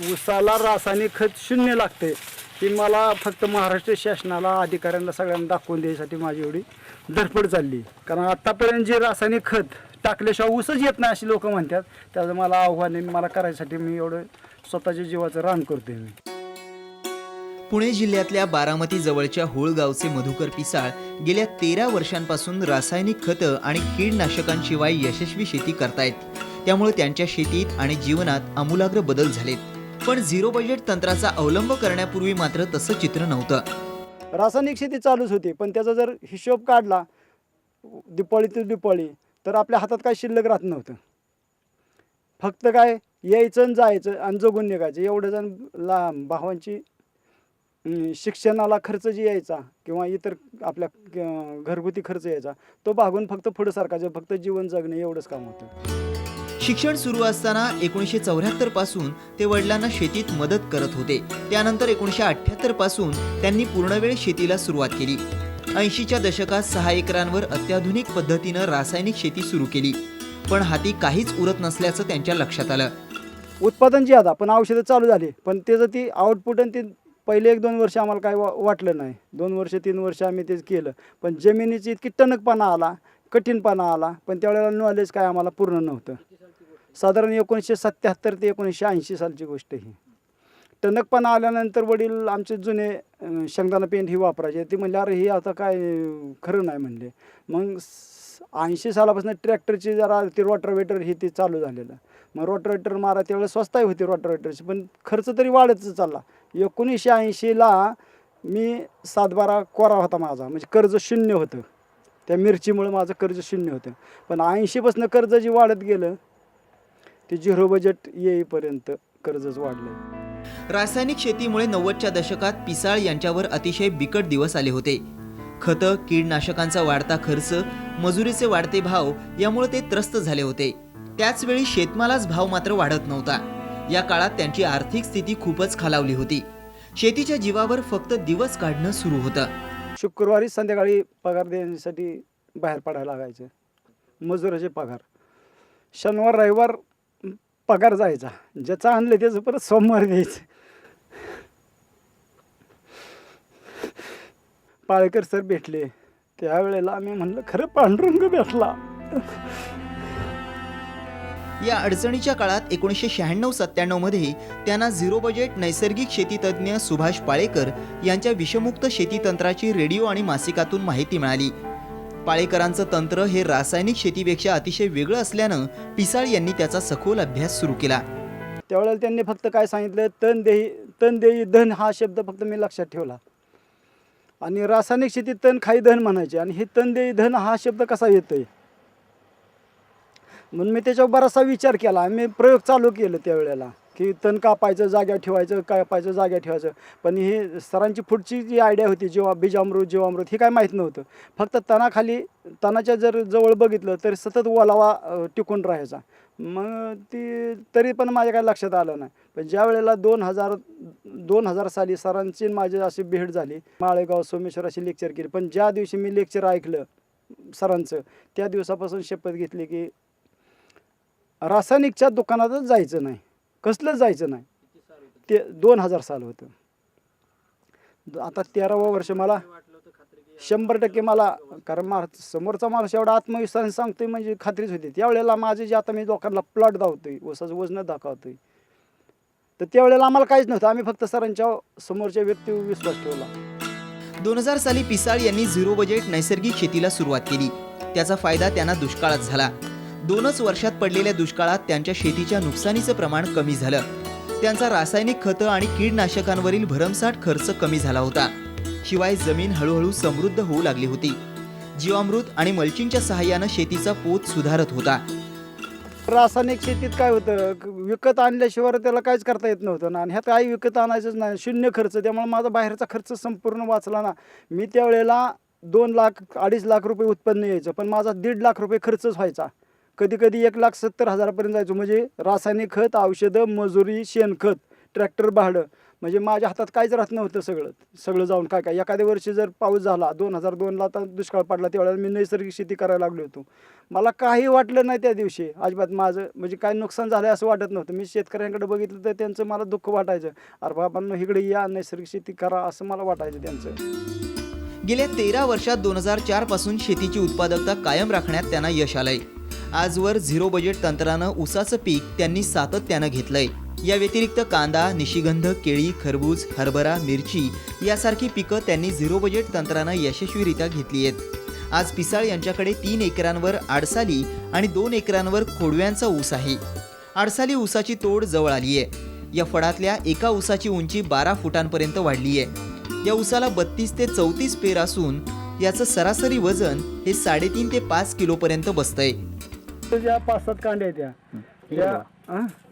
ऊसाला रासायनिक खत शून्य लागते ही मला फक्त महाराष्ट्र शासनाला अधिकाऱ्यांना सगळ्यांना दाखवून द्यायसाठी माझी एवढी धडपड चालली. कारण आत्तापर्यंत जे रासायनिक खत टाकल्याशिवाय ऊसच येत नाही अशी लोक म्हणतात. त्याचं मला आव्हान आहे, मला करायसाठी मी एवढं स्वतःच्या जीवाचं रान करतोय मी. पुणे जिल्ह्यातल्या बारामती जवळच्या होळ गावचे मधुकर पिसाळ गेल्या 13 वर्षांपासून रासायनिक खतं आणि कीडनाशकांशिवाय यशस्वी शेती करतायत. त्यामुळे त्यांच्या शेतीत आणि जीवनात आमूलाग्र बदल झालेत. पण झिरो बजेट तंत्राचा अवलंब करण्यापूर्वी मात्र तसं चित्र नव्हतं. रासायनिक शेती चालूच होती, पण त्याचा जर हिशोब काढला दिपाळी ते दिपाळी तर आपल्या हातात काही शिल्लक राहत नव्हतं. फक्त काय यायचं आणि जायचं आणि जगून निघायचं एवढं. जण भावांची शिक्षणाला खर्च जी यायचा किंवा इतर आपल्या घरगुती खर्च यायचा तो भागून फक्त पुढे सरकायचं, फक्त जीवन जगणे एवढंच काम होतं. शिक्षण सुरू असताना 1974 पासून ते वडिलांना शेतीत मदत करत होते. त्यानंतर 1978 पासून त्यांनी पूर्णवेळ शेतीला सुरुवात केली. 80च्या दशकात 6 एकरांवर अत्याधुनिक पद्धतीनं रासायनिक शेती सुरू केली. पण हाती काहीच उरत नसल्याचं त्यांच्या लक्षात आलं. उत्पादन जे आता पण औषधं चालू झाली, पण त्याचं ती आउटपुट आणि ते पहिले 1-2 वर्ष आम्हाला काय वाटलं नाही. 2 वर्ष 3 वर्ष आम्ही तेच केलं, पण जमिनीची इतकी टणकपणा आला, कठीणपणा आला, पण त्यावेळेला नॉलेज काय आम्हाला पूर्ण नव्हतं. साधारण 1977 ते 1980 सालची गोष्ट ही. टणकपणा आल्यानंतर वडील आमचे जुने शेंगदाणा पेंट ही वापरायचे. ते म्हणले अरे ही आता काय खरं नाही म्हणले. मग 80 सालापासून ट्रॅक्टरची जरा ती रोटावेटर ही ती चालू झालेलं. मग रोटावेटर मारा त्यावेळेस स्वस्ताही होती रोटावेटरची, पण खर्च तरी वाढतच चालला. 1980ला मी 7-12 कोरा होता माझा, म्हणजे कर्ज शून्य होतं. त्या मिरचीमुळे माझं कर्ज शून्य होतं. पण 80पासून कर्ज जी वाढत गेलं ते झिरो बजेट येईपर्यंत कर्जच वाढलं. रासायनिक शेतीमुळे 90च्या दशकात पिसाळ यांच्यावर अतिशय बिकट दिवस आले होते. खतं, कीडनाशकांचा वाढता खर्च, मजुरीचे वाढते भाव यामुळे ते त्रस्त झाले होते. त्याचवेळी शेतमालाच भाव मात्र वाढत नव्हता. या काळात त्यांची आर्थिक स्थिती खूपच खालावली होती. शेतीच्या जीवावर फक्त दिवस काढणं सुरू होतं. शुक्रवारी संध्याकाळी पगार देण्यासाठी बाहेर पडायला लागायचं, मजुराचे पगार. शनिवार रविवार पगार जायचा, ज्याचं आणलं त्याचं परत सोमवार द्यायचं. पाळेकर सर भेटले त्यावेळेला आम्ही म्हणलं खरं पांडुरंग भेटला. या अडचणीच्या काळात 1996-97 मध्ये त्यांना झिरो बजेट नैसर्गिक शेती तज्ज्ञ सुभाष पाळेकर यांच्या विषमुक्त शेती तंत्राची रेडिओ आणि मासिकातून माहिती मिळाली. पाळेकरांचं तंत्र हे रासायनिक शेतीपेक्षा अतिशय वेगळं असल्यानं पिसाळ यांनी त्याचा सखोल अभ्यास सुरू केला. त्यावेळेला त्यांनी फक्त काय सांगितलं, तण देई धन हा शब्द फक्त मी लक्षात ठेवला. आणि रासायनिक शेतीत तण खाई धन म्हणायचे, आणि हे तण देई धन हा शब्द कसा येतोय म्हणून मी त्याच्यावर बराचसा विचार केला. मी प्रयोग चालू केलं त्यावेळेला की तण कापायचं जाग्यावर ठेवायचं, कापायचं जाग्यावर ठेवायचं. पण हे सरांची पुढची जी आयडिया होती जीवामृत हे काय माहीत नव्हतं. फक्त तणाच्या जर जवळ बघितलं तर सतत ओलावा टिकून राहायचा. ती तरी पण माझ्या काय लक्षात आलं नाही. पण ज्या वेळेला 2000 साली सरांची माझी अशी भेट झाली, माळेगाव सोमेश्वर अशी लेक्चर केली. पण ज्या दिवशी मी लेक्चर ऐकलं सरांचं त्या दिवसापासून शपथ घेतली की रासायनिकच्या दुकानातच जायचं नाही, कसलंच जायचं नाही. ते 2000 साल होतं. आता 13वं वर्ष मला 100% मला, कारण समोरचा माणूस एवढा आत्मविश्वासाने सांगतोय म्हणजे खात्रीच होती. त्यावेळेला माझे जे आता मी लोकांना प्लॉट दाखवतोय, ऊसाचं वजन दाखवतोय, तर त्यावेळेला आम्हाला काहीच नव्हतं. आम्ही फक्त सरांच्या समोरच्या व्यक्तीवर विश्वास ठेवला. 2000 साली पिसाळ यांनी झिरो बजेट नैसर्गिक शेतीला सुरुवात केली. त्याचा फायदा त्यांना दुष्काळात झाला. 2च वर्षात पडलेल्या दुष्काळात त्यांच्या शेतीच्या नुकसानीचं प्रमाण कमी झालं. त्यांचा रासायनिक खतं आणि कीडनाशकांवरील भरमसाठ खर्च कमी झाला होता. शिवाय जमीन हळूहळू समृद्ध होऊ लागली होती. जीवामृत आणि मल्चिंगच्या सहाय्यानं शेतीचा पोत सुधारत होता. रासायनिक शेतीत काय होतं, विकत आणल्याशिवाय त्याला काहीच करता येत नव्हतं ना. आणि ह्यात काही विकत आणायचंच नाही, शून्य खर्च. त्यामुळे माझा बाहेरचा खर्च संपूर्ण वाचला ना. मी त्यावेळेला 2 लाख 2.5 लाख रुपये उत्पन्न यायचं, पण माझा 1.5 लाख रुपये खर्चच व्हायचा. कधी 1,70,000 पर्यंत जायचो. म्हणजे रासायनिक खत, औषधं, मजुरी, शेणखत, ट्रॅक्टर भाडं. म्हणजे माझ्या हातात काहीच राहत नव्हतं सगळं जाऊन काय काय. एखाद्या वर्षी जर पाऊस झाला 2002ला आता दुष्काळ पडला त्यावेळेला मी नैसर्गिक शेती करायला लागलो होतो. मला काही वाटलं नाही त्या दिवशी अजिबात. माझं म्हणजे काय नुकसान झालं असं वाटत नव्हतं. मी शेतकऱ्यांकडे बघितलं तर त्यांचं मला दुःख वाटायचं. अरे बाबांनो इकडे या, नैसर्गिक शेती करा असं मला वाटायचं त्यांचं. गेल्या 13 वर्षात 2004 पासून शेतीची उत्पादकता कायम राखण्यात त्यांना यश आलंय. आजवर झिरो बजेट तंत्रानं ऊसाचं पीक त्यांनी सातत्यानं घेतलंय. या व्यतिरिक्त कांदा, निशिगंध, केळी, खरबूज, हरभरा, मिरची यासारखी पिकं त्यांनी झिरो बजेट तंत्रानं यशस्वीरित्या घेतली आहेत. आज पिसाळ यांच्याकडे 3 एकरांवर आडसाली आणि 2 एकरांवर खोडव्यांचा ऊस आहे. आडसाली ऊसाची तोड जवळ आली आहे. या फळातल्या एका ऊसाची उंची 12 फुटांपर्यंत वाढली आहे. या ऊसाला 32 ते 34 पेर असून याचं सरासरी वजन हे 3.5 ते 5 किलोपर्यंत बसतंय. ज्या 5-7 कांड्या आहेत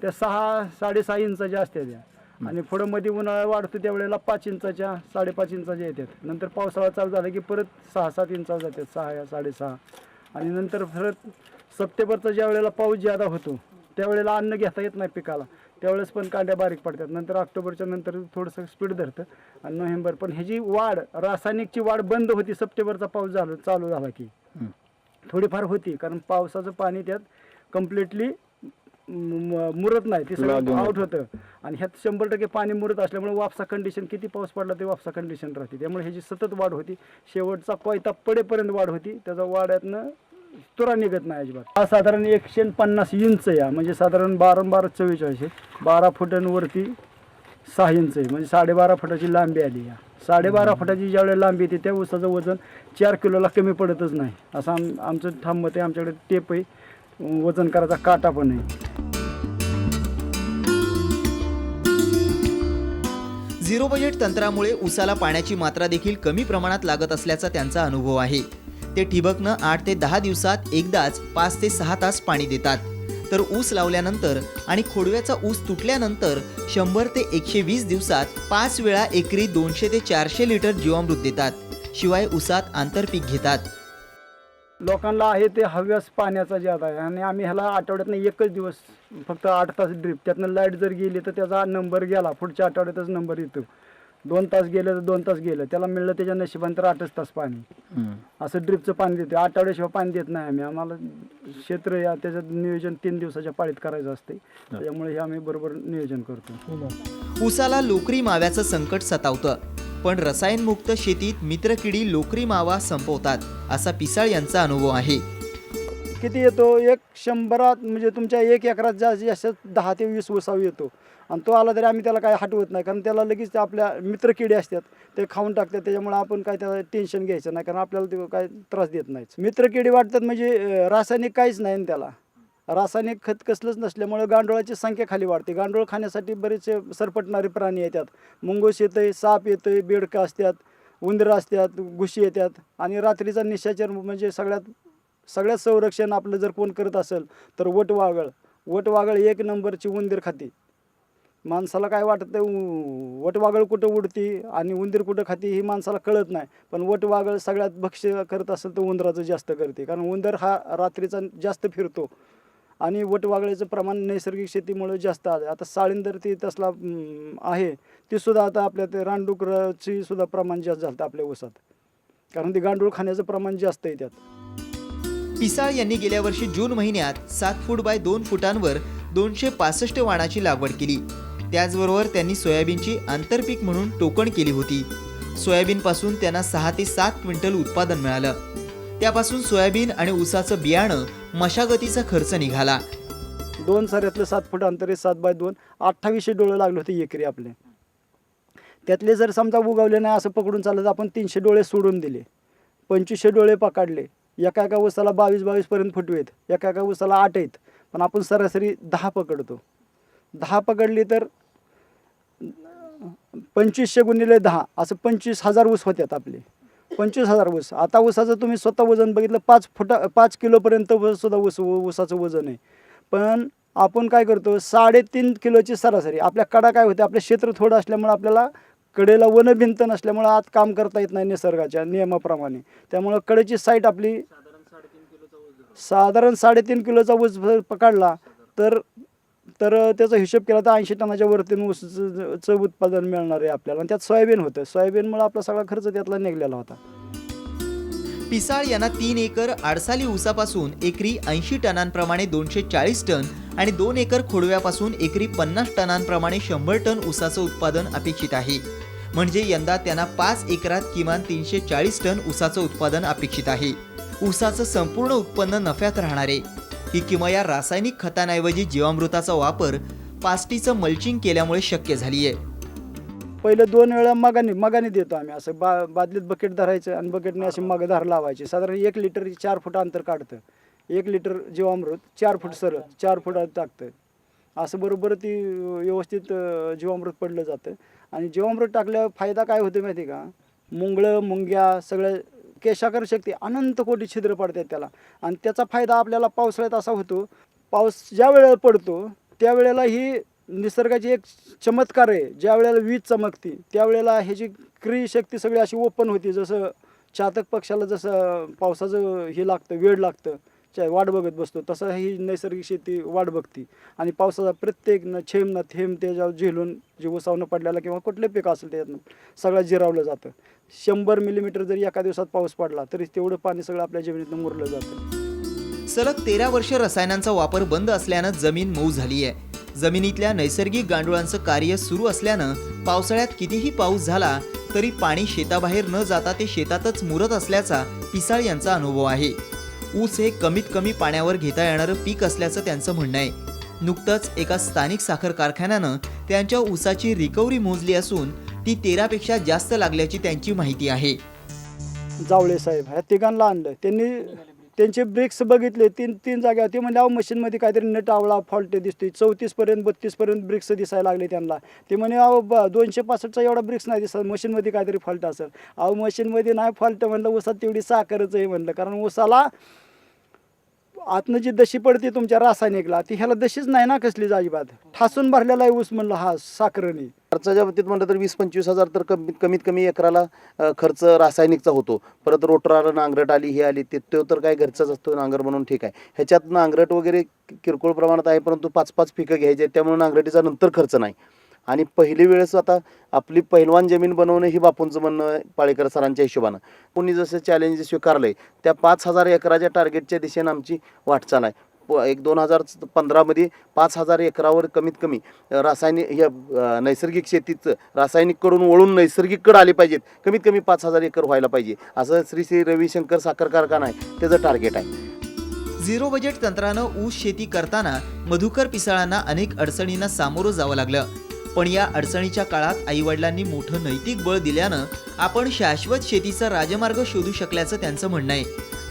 त्या 6-6.5 इंचाच्या असतात त्या. आणि पुढं मध्ये उन्हाळा वाढतो त्यावेळेला 5 इंचाच्या 5.5 इंचाच्या येतात. नंतर पावसाळा चालू झाला की परत 6-7 इंचावर जातात, 6-6.5. आणि नंतर परत सप्टेंबरचा ज्या वेळेला पाऊस ज्यादा होतो त्यावेळेला अन्न घेता येत नाही पिकाला, त्यावेळेस पण कांड्या बारीक पडतात. नंतर ऑक्टोबरच्या नंतर थोडंसं स्पीड धरतं आणि नोव्हेंबर. पण ह्याची वाढ, रासायनिकची वाढ बंद होती सप्टेंबरचा पाऊस चालू झाला की. थोडीफार होती कारण पावसाचं पाणी त्यात कम्प्लिटली मुरत नाही, ते सगळं आउट होतं. आणि ह्यात 100% पाणी मुरत असल्यामुळे वापसा कंडिशन, किती पाऊस पडला ते वापसा कंडिशन राहते. त्यामुळे ह्याची सतत वाढ होती. शेवटचा कोयता पडेपर्यंत वाढ होती. त्याचा वाड्यातनं तुरा निघत नाही अजिबात. हा साधारण 150 इंच या, म्हणजे साधारण 12-12-44 12 फुटांवरती 6 इंच आहे, म्हणजे 12.5 फुटाची लांबी आली. या 12.5 फुटाची ज्यावेळेला लांबी येते त्या ऊसाचं वजन 4 किलोला कमी पडतच नाही असं आमचं ठाम मत आहे. आमच्याकडे टेप आहे, वजन करायचा काटा पण आहे. झिरो बजेट तंत्रामुळे ऊसाला पाण्याची मात्रा देखील कमी प्रमाणात लागत असल्याचा त्यांचा अनुभव आहे. ते ठिबकनं 8 ते 10 दिवसात एकदाच 5 ते 6 तास पाणी देतात. तर ऊस लावल्यानंतर आणि खोडव्याचा ऊस तुटल्यानंतर 100 ते 120 दिवसात 5 वेळा एकरी 200 ते 400 लिटर जीवामृत देतात. शिवाय ऊसात आंतरपीक घेतात. लोकांना आहे ते हव्यास पाण्याचा ज्यादा आहे आणि आम्ही ह्याला आठवड्यातनं एकच दिवस फक्त 8 तास ड्रीप, त्यातनं लाईट जर गेली तर त्याचा नंबर गेला, पुढच्या आठवड्यातच नंबर येतो. 2 तास गेलं तर 2 तास गेलं, त्याला मिळलं त्याच्या नशिबाने तर 8च तास पाणी. असं ड्रीपचं पाणी देतो. आठवड्याशिवाय पाणी देत नाही आम्ही. आम्हाला क्षेत्र या त्याचं नियोजन 3 दिवसाच्या पाळीत करायचं असते, त्यामुळे हे आम्ही बरोबर नियोजन करतो. ऊसाला लोकरी माव्याचं संकट सतावतं, पण रसायनमुक्त शेतीत मित्रकिडी लोकरी मावा संपवतात असा पिसाळ यांचा अनुभव आहे. किती येतो? 100 म्हणजे तुमच्या 1 एकरात जास्त 10 ते 20 ऊसावी येतो. आणि तो आला तरी आम्ही त्याला काय हटवत नाही, कारण त्याला लगेच आपल्या मित्रकिडे असतात ते खाऊन टाकतात. त्याच्यामुळे आपण काय त्याला टेन्शन घ्यायचं नाही, कारण आपल्याला ते काय त्रास देत नाहीच. मित्रकिडी वाटतात म्हणजे रासायनिक काहीच नाही त्याला. रासायनिक खत कसलंच नसल्यामुळे गांडोळाची संख्या खाली वाढते. गांडोळ खाण्यासाठी बरेचसे सरपटणारे प्राणी येतात. मुंगूस येतं, साप येतं, बेडकं असतात, उंदरं असतात, घुशी येतात. आणि रात्रीचा निशाचर म्हणजे सगळ्यात संरक्षण आपलं जर कोण करत असेल तर वटवागळ 1 नंबरची उंदीर खाते. माणसाला काय वाटतं वटवागळ कुठं उडती आणि उंदीर कुठं खाती ही माणसाला कळत नाही, पण वटवागळ सगळ्यात भक्ष्य करत असेल तर उंदराचं जास्त करते, कारण उंदर हा रात्रीचा जास्त फिरतो आणि वटवागळीचं प्रमाण नैसर्गिक शेतीमुळे जास्त आहे. आता साळींदर ती तसला आहे, ती सुद्धा आता आपल्या ते रानडुकराची सुद्धा प्रमाण जास्त झालं आपल्या ऊसात, कारण ती गांडूळ खाण्याचं प्रमाण जास्त आहे त्यात. पिसाळ यांनी गेल्या वर्षी जून महिन्यात 7 फूट बाय 2 फुटांवर 265 वाणाची लागवड केली. त्याचबरोबर त्यांनी सोयाबीनची आंतरपीक म्हणून टोकण केली होती. सोयाबीनपासून त्यांना 6 ते 7 क्विंटल उत्पादन मिळालं. त्यापासून सोयाबीन आणि ऊसाचं बियाणं मशागतीचा खर्च निघाला. 2 साऱ्यातलं 7 फूट अंतर आहे, 7 बाय 2 2800 डोळे लागले होते एकरी आपले. त्यातले जर समजा उगवले नाही असं पकडून चाललं तर आपण 300 डोळे सोडून दिले, 2500 डोळे पकडले. एका ऊसाला 22 पर्यंत फुटवेत, एका ऊसाला 8 आहेत, पण आपण सरासरी 10 पकडतो. 10 पकडली तर 2500 गुणिले 10 असं 25,000 ऊस होत्यात आपले. 25,000 ऊस. आता ऊसाचं तुम्ही स्वतः वजन बघितलं 5 किलोपर्यंत सुद्धा ऊसाचं वजन आहे. पण आपण काय करतो 3.5 किलोची सरासरी. आपल्या कडा काय होते, आपलं क्षेत्र थोडं असल्यामुळे आपल्याला कडेला वनभिंत नसल्यामुळे आत काम करता येत नाही निसर्गाच्या नियमाप्रमाणे. त्यामुळं कडेची साईट आपली साधारण 3.5 किलोचा ऊस पकडला तर तर त्याचा हिशोब केला तर 80 टनाच्या वरती ऊसाचं उत्पादन मिळणार आहे आपल्याला. आणि त्यात सोयाबीन होतं. सोयाबीनमुळे आपला सगळा खर्च त्यातला निघलेला होता. पिसाळ यांना 3 एकर आडसाली ऊसापासून एकरी 80 टनांप्रमाणे 240 टन आणि 2 एकर खोडव्यापासून एकरी 50 टनांप्रमाणे 100 टन ऊसाचं उत्पादन अपेक्षित आहे. म्हणजे यंदा त्यांना 5 एकरात किमान 340 टन ऊसाचं उत्पादन अपेक्षित आहे. ऊसाचं संपूर्ण उत्पन्न नफ्यात राहणार आहे. ही किमया रासायनिक खतांऐवजी जीवामृताचा वापर पास्टीचं मल्चिंग केल्यामुळे शक्य झाली आहे. पहिले 2 वेळा मगाने देतो आम्ही. असं बादलीत बकेट धरायचं आणि बकेटने अशी धार लावायची. साधारण 1 लिटर 4 फूट अंतर काढतं. 1 लिटर जीवामृत 4 फूट सरळ 4 फूट टाकतं. असं बरोबर ती व्यवस्थित जीवामृत पडलं जातं. आणि जीवामृत टाकल्यावर फायदा काय होतो माहिती आहे का? मुंगळं मुंग्या सगळ्या केशाकर शक्ती अनंत कोटी छिद्र पडतात त्याला. आणि त्याचा फायदा आपल्याला पावसाळ्यात असा होतो, पाऊस ज्या वेळेला पडतो त्यावेळेला ही निसर्गाची एक चमत्कार आहे. ज्या वेळेला वीज चमकती त्यावेळेला ह्याची क्रिय शक्ती सगळी अशी ओपन होती. जसं चातक पक्षाला जसं पावसाचं हे लागतं, वेळ लागतं, वाट बघत बसतो, तसं ही नैसर्गिक शेती वाट बघती. आणि पावसाचा प्रत्येक थेंब त्याच्यावर झेलून जे उसावणं पडलेला किंवा कुठले पीक असेल त्याच्यातनं सगळं जिरावलं जातं. 100 मिलीमीटर जरी एका दिवसात पाऊस पडला तरी तेवढं पाणी सगळं आपल्या जमिनीतून मुरलं जातं. सलग 13 वर्ष रसायनांचा वापर बंद असल्यानं जमीन मऊ झाली आहे. जमिनीतल्या नैसर्गिक गांडुळांचं कार्य सुरू असल्यानं पावसाळ्यात कितीही पाऊस झाला तरी पाणी शेताबाहेर न जाता ते शेतातच मुरत असल्याचा पिसाळ यांचा अनुभव आहे. ऊस हे कमीत कमी पाण्यावर घेता येणारं पीक असल्याचं त्यांचं म्हणणं आहे. नुकतंच एका स्थानिक साखर कारखान्यानं त्यांच्या ऊसाची रिकव्हरी मोजली असून ती 13 पेक्षा जास्त लागल्याची त्यांची माहिती आहे. जावळे साहेब ह्या तिघांना आणलं. त्यांचे ब्रेक्स बघितले 3 जागा. ते म्हणजे अहो मशीनमध्ये काहीतरी नट आवळा फॉल्ट दिसतोय. 34पर्यंत 32पर्यंत ब्रेक्स दिसायला लागले त्यांना. ते म्हणे अहो 265चा एवढा ब्रेक्स नाही दिसत, मशीनमध्ये काहीतरी फॉल्ट असेल. अहो मशीनमध्ये नाही फॉल्ट म्हणलं, ऊसात तेवढी साखरच आहे म्हणलं. कारण ऊसाला आतनं जी दशी पडते तुमच्या रासायनिकला ती ह्याला दशीच नाही ना कसलीच अजिबात. ठासून भरलेला आहे ऊस म्हणलं हा साखरेने. खर्चाच्या बाबतीत म्हटलं तर 20-25 हजार तर कमीत कमी एकराला खर्च रासायनिकचा होतो. परत रोटराला नांगरट आली हे आली तो तर काय घरचाच असतो नांगर म्हणून ठीक आहे. ह्याच्यात नांगरट वगैरे किरकोळ प्रमाणात आहे, परंतु 5-5 पिकं घ्यायचे आहेत त्यामुळे नांगरटीचा नंतर खर्च नाही. आणि पहिली वेळेस आता आपली पहिलवान जमीन बनवणं ही बापूंचं म्हणणं पाळेकर सरांच्या हिशोबानं. कोणी जसं चॅलेंज स्वीकारलंय त्या 5000 एकराच्या टार्गेटच्या दिशेनं आमची वाटचाल आहे. 2015मध्ये 5000 एकरावर कमीत कमी नैसर्गिक शेतीचं रासायनिककडून वळून नैसर्गिककडे आले पाहिजेत. कमीत कमी 5000 एकर व्हायला पाहिजे असं श्री रविशंकर साखर कारखाना आहे त्याचं टार्गेट आहे. झिरो बजेट तंत्रानं ऊस शेती करताना मधुकर पिसाळांना अनेक अडचणींना सामोरं जावं लागलं. पण या अडचणीच्या काळात आईवडिलांनी मोठं नैतिक बळ दिल्यानं आपण शाश्वत शेतीचा राजमार्ग शोधू शकल्याचं त्यांचं म्हणणं आहे.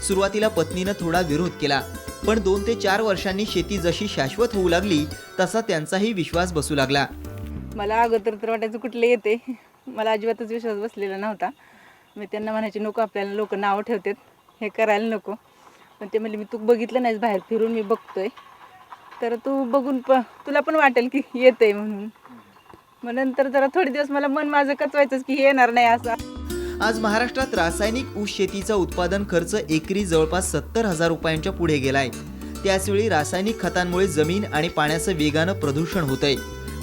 सुरुवातीला पत्नीनं थोडा विरोध केला, पण 2 ते 4 वर्षांनी शेती जशी शाश्वत होऊ लागली तसा त्यांचाही विश्वास बसू लागला. मला अगोदर तर वाटायचं कुठले येते, मला अजिबातच विश्वास बसलेला नव्हता. मी त्यांना म्हणायचे नको आपल्याला लोक नावं ठेवतात, हे करायला नको. पण ते म्हणले मी तू बघितलं नाहीस बाहेर फिरून, मी बघतोय तर तू बघून तुला पण वाटेल की येते म्हणून. मग नंतर जरा थोडे दिवस मला मन माझं कचवायचंच की हे येणार नाही असं. आज महाराष्ट्रात रासायनिक ऊस शेतीचा उत्पादन खर्च एकरी जवळपास 70,000 रुपयांच्या पुढे गेलाय. त्याचवेळी रासायनिक खतांमुळे जमीन आणि पाण्याचं वेगानं प्रदूषण होतंय.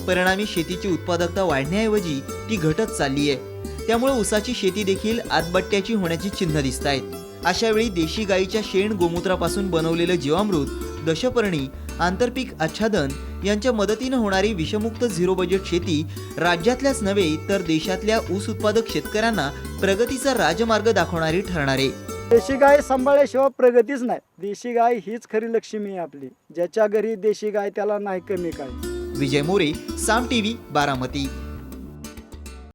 परिणामी शेतीची उत्पादकता वाढण्याऐवजी ती घटत चालली आहे. त्यामुळे ऊसाची शेती देखील आतबट्ट्याची होण्याची चिन्ह दिसत आहेत. अशावेळी देशी गाईच्या शेण गोमूत्रापासून बनवलेलं जीवामृत, दशपर्णी, आंतरपीक आच्छादन यांच्या मदतीनं होणारी विषमुक्त झिरो बजेट शेती राज्यातल्याच नव्हे तर देशातल्या ऊस उत्पादक शेतकऱ्यांना प्रगतीचा राजमार्ग दाखवणारी ठरणार आहे. देशी गाय सांभाळल्याशिवाय प्रगतीच नाही. देशी गाय हीच खरी लक्ष्मी आहे आपली. ज्याच्या घरी देशी गाय त्याला नाही कमी काय. विजय मोरे, साम टीव्ही, बारामती.